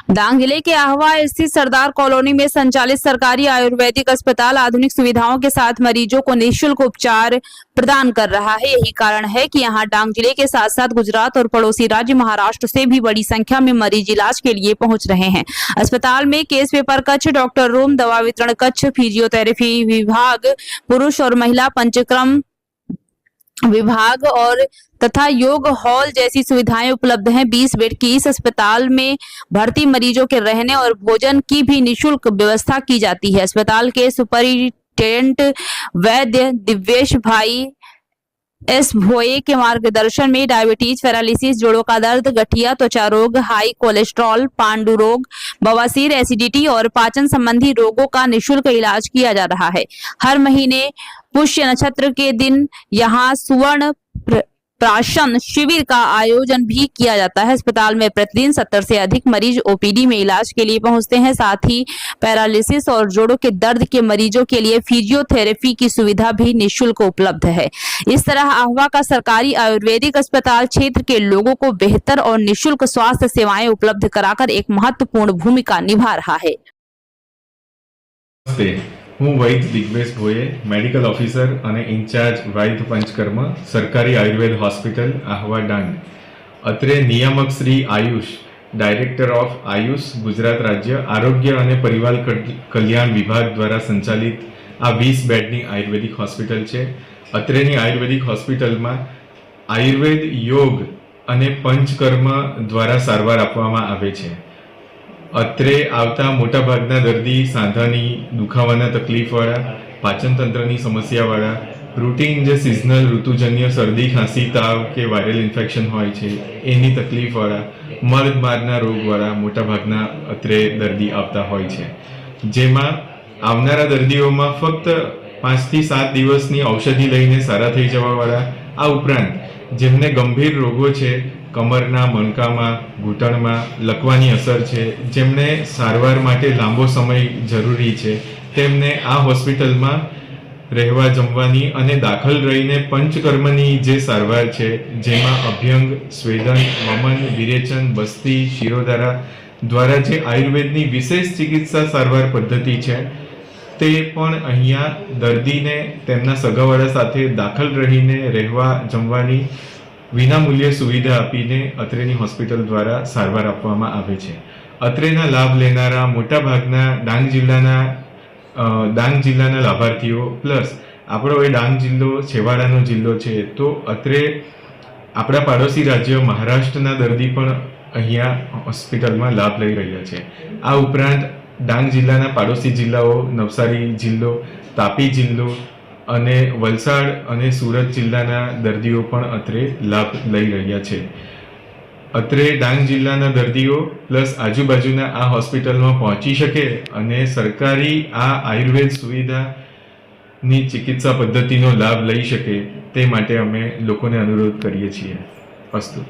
डांग जिले के आहवा स्थित सरदार कॉलोनी में संचालित सरकारी आयुर्वेदिक अस्पताल आधुनिक सुविधाओं के साथ मरीजों को निःशुल्क उपचार प्रदान कर रहा है। यही कारण है कि यहां डांग जिले के साथ साथ गुजरात और पड़ोसी राज्य महाराष्ट्र से भी बड़ी संख्या में मरीज इलाज के लिए पहुंच रहे हैं। अस्पताल में केस पेपर कक्ष, डॉक्टर रूम, दवा वितरण कक्ष, फिजियोथेरेपी विभाग, पुरुष और महिला पंचक्रम विभाग और तथा योग हॉल जैसी सुविधाएं उपलब्ध हैं। 20 बेड की इस अस्पताल में भर्ती मरीजों के रहने और भोजन की भी निःशुल्क व्यवस्था की जाती है। अस्पताल के सुपरिटेंडेंट वैद्य दिव्येश भाई एस भोये के मार्गदर्शन में डायबिटीज, पैरालिसिस, जोड़ों का दर्द, गठिया, त्वचा रोग, हाई कोलेस्ट्रॉल, पांडु रोग, बवासीर, एसिडिटी और पाचन संबंधी रोगों का निःशुल्क इलाज किया जा रहा है। हर महीने पुष्य नक्षत्र के दिन यहाँ सुवर्ण प्राशन शिविर का आयोजन भी किया जाता है। अस्पताल में प्रतिदिन 70 से अधिक मरीज ओपीडी में इलाज के लिए पहुंचते हैं। साथ ही पैरालिसिस और जोड़ों के दर्द के मरीजों के लिए फिजियोथेरेपी की सुविधा भी निःशुल्क उपलब्ध है। इस तरह आहवा का सरकारी आयुर्वेदिक अस्पताल क्षेत्र के लोगों को बेहतर और निःशुल्क स्वास्थ्य सेवाएं उपलब्ध कराकर एक महत्वपूर्ण भूमिका निभा रहा है। હું વૈદ દિગ્વેશ ભોયે, મેડિકલ ઓફિસર અને ઇન્ચાર્જ વૈદ પંચકર્મ, સરકારી આયુર્વેદ હોસ્પિટલ આહવા ડાંગ. અત્રે નિયામક શ્રી આયુષ, ડાયરેક્ટર ઓફ આયુષ ગુજરાત રાજ્ય આરોગ્ય અને પરિવાર કલ્યાણ વિભાગ દ્વારા સંચાલિત આ 20 બેડની આયુર્વેદિક હોસ્પિટલ છે. અત્રેની આયુર્વેદિક હોસ્પિટલમાં આયુર્વેદ, યોગ અને પંચકર્મ દ્વારા સારવાર આપવામાં આવે છે. અત્રે આવતા મોટાભાગના દર્દી સાંધાની દુખાવાના તકલીફવાળા, પાચનતંત્રની સમસ્યાવાળા, રૂટીન જે સિઝનલ ઋતુજન્ય શરદી, ખાંસી, તાવ કે વાયરલ ઇન્ફેક્શન હોય છે એની તકલીફવાળા, મર્દ મારના રોગવાળા મોટાભાગના અત્રે દર્દી આવતા હોય છે. જેમાં આવનારા દર્દીઓમાં ફક્ત 5 થી 7 દિવસની ઔષધિ લઈને સારા થઈ જવાવાળા, આ ઉપરાંત જેમને ગંભીર રોગો છે, કમરના, મણકામાં, ઘૂંટણમાં લકવાની અસર છે, જેમને સારવાર માટે લાંબો સમય જરૂરી છે, તેમને આ હોસ્પિટલમાં રહેવા, જમવાની અને દાખલ રહીને પંચકર્મની જે સારવાર છે, જેમાં અભ્યંગ, સ્વેદન, વમન, વિરેચન, બસ્તી, શિરોધારા દ્વારા જે આયુર્વેદની વિશેષ ચિકિત્સા સારવાર પદ્ધતિ છે તે પણ અહીંયા દર્દીને તેમના સગાવાળા સાથે દાખલ રહીને રહેવા, જમવાની વિનામૂલ્ય સુવિધા આપીને અત્રેની હોસ્પિટલ દ્વારા સારવાર આપવામાં આવે છે. અત્રેના લાભ લેનારા મોટાભાગના ડાંગ જિલ્લાના લાભાર્થીઓ પ્લસ આપણો એ ડાંગ જિલ્લો છેવાડાનો જિલ્લો છે, તો અત્રે આપણા પાડોશી રાજ્ય મહારાષ્ટ્રના દર્દી પણ અહીંયા હોસ્પિટલમાં લાભ લઈ રહ્યા છે. આ ઉપરાંત ડાંગ જિલ્લાના પાડોશી જિલ્લાઓ નવસારી જિલ્લો, તાપી જિલ્લો અને વલસાડ અને સુરત જિલ્લાના દર્દીઓ પણ અત્રે લાભ લઈ રહ્યા છે. અત્રે ડાંગ જિલ્લાના દર્દીઓ પ્લસ આજુબાજુના આ હોસ્પિટલમાં પહોંચી શકે અને સરકારી આ આયુર્વેદ સુવિધાની ચિકિત્સા પદ્ધતિનો લાભ લઈ શકે તે માટે અમે લોકોને અનુરોધ કરીએ છીએ. અસ્તુ.